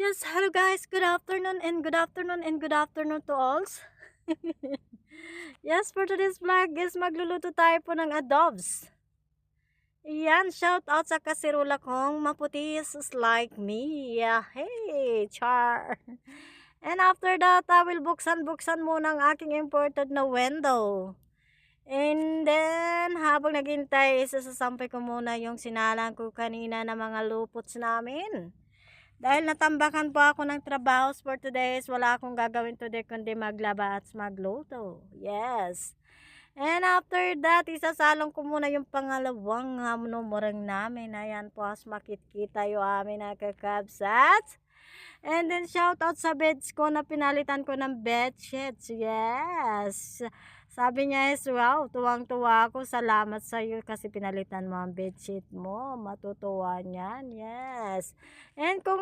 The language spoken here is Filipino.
Yes, hello guys. Good afternoon and good afternoon and good afternoon to all. Yes, for today's vlog is magluluto tayo po ng adobs. Yan, shout out sa kasirula kong maputis like me. Yeah, hey, char. And after that, I will buksan muna ang aking imported na window. And then, habang naghintay, isasasampay ko muna yung sinalang ko kanina na mga lupots namin. Dahil natambakan po ako ng trabaho for today, wala akong gagawin today kundi maglaba at magluto. Yes. And after that, isasalong ko muna yung pangalawang numurang namin. Ayan po, as makikita yung amin na kakabsat. And then, shout out sa beds ko na pinalitan ko ng bedsheets. Yes. Sabi niya is, wow, tuwang-tuwa ako. Salamat sa iyo kasi pinalitan mo ang bedsheet mo. Matutuwa niyan. Yes. And kung